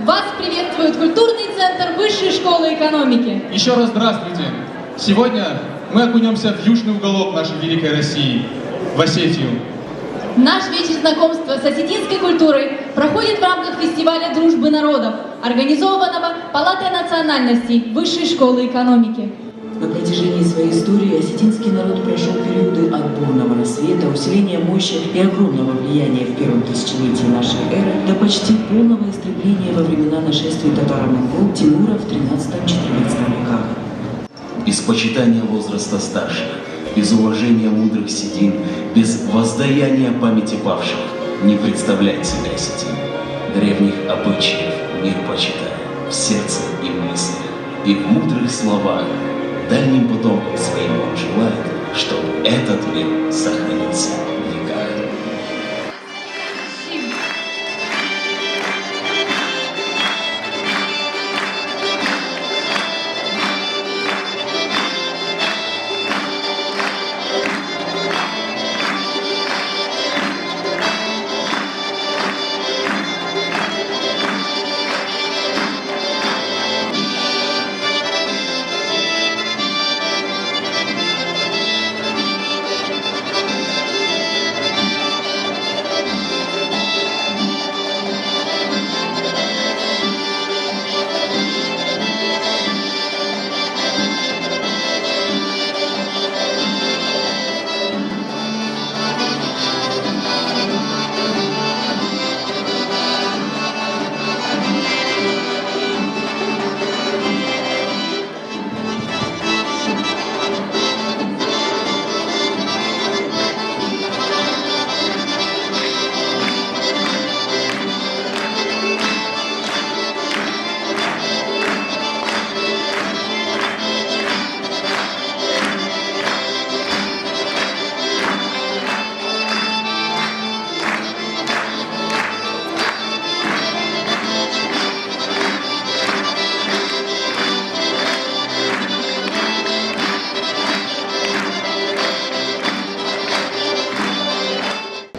Вас приветствует культурный центр Высшей школы экономики. Еще раз здравствуйте. Сегодня мы окунемся в южный уголок нашей великой России, в Осетию. Наш вечер знакомства с осетинской культурой проходит в рамках фестиваля дружбы народов, организованного Палатой национальностей Высшей школы экономики. На протяжении своей истории осетинский народ прошел периоды от бурного рассвета, усиления мощи и огромного влияния в первом тысячелетии нашей эры до почти полного истребления во времена нашествия татаро-монгол Тимура в 13-14 веках. Без почитания возраста старших, без уважения мудрых седин, без воздаяния памяти павших не представляет себя осетин. Древних обычаев мир почитая в сердце и мыслях, и в мудрых словах. Дальним потомкам своим он желает, чтобы этот мир сохранился в веках.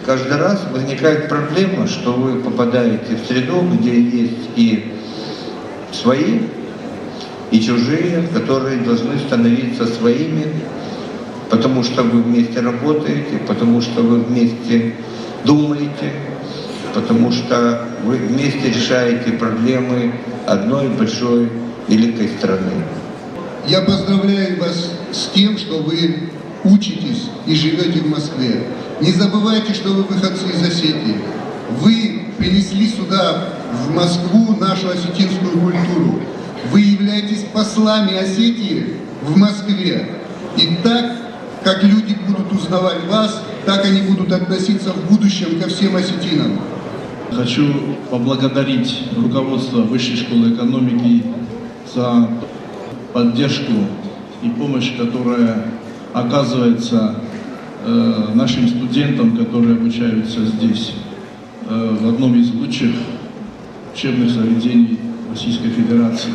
Каждый раз возникает проблема, что вы попадаете в среду, где есть и свои, и чужие, которые должны становиться своими, потому что вы вместе работаете, потому что вы вместе думаете, потому что вы вместе решаете проблемы одной большой великой страны. Я поздравляю вас с тем, что вы учитесь и живете в Москве. Не забывайте, что вы выходцы из Осетии. Вы принесли сюда, в Москву, нашу осетинскую культуру. Вы являетесь послами Осетии в Москве. И так, как люди будут узнавать вас, так они будут относиться в будущем ко всем осетинам. Хочу поблагодарить руководство Высшей школы экономики за поддержку и помощь, которая оказывается нашим студентам, которые обучаются здесь, в одном из лучших учебных заведений Российской Федерации.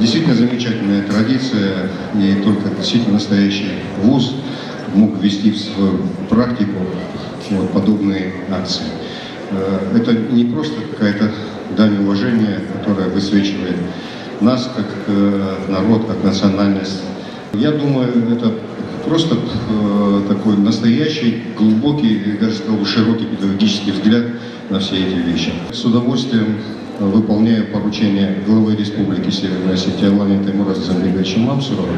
Действительно замечательная традиция, и только действительно настоящий вуз мог ввести в свою практику вот подобные акции. Это не просто какая-то дань уважения, которая высвечивает нас как народ, как национальность. Я думаю, это просто такой настоящий, глубокий, я даже сказал бы, широкий педагогический взгляд на все эти вещи. С удовольствием выполняю поручение главы Республики Северная Осетия Алани Таймураза Замбеговича Мамсурова.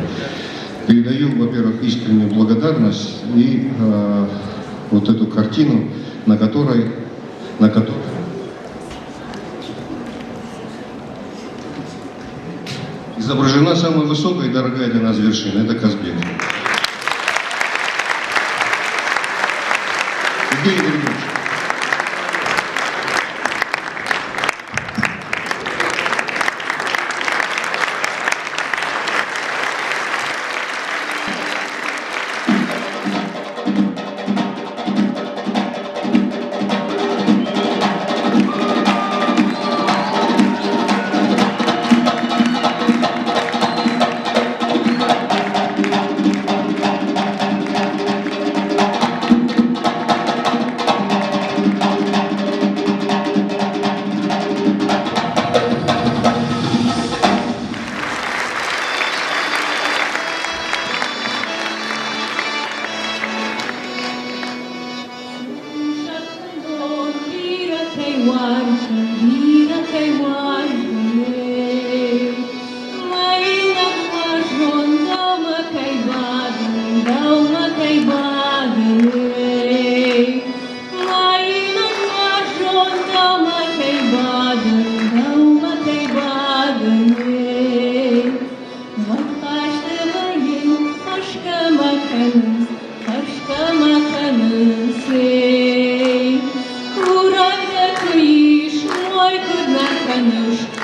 Передаю, во-первых, искреннюю благодарность и вот эту картину, на которой изображена самая высокая и дорогая для нас вершина. Это Казбек. Евгений Григорьевич.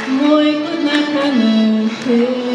Мой кудна каныш,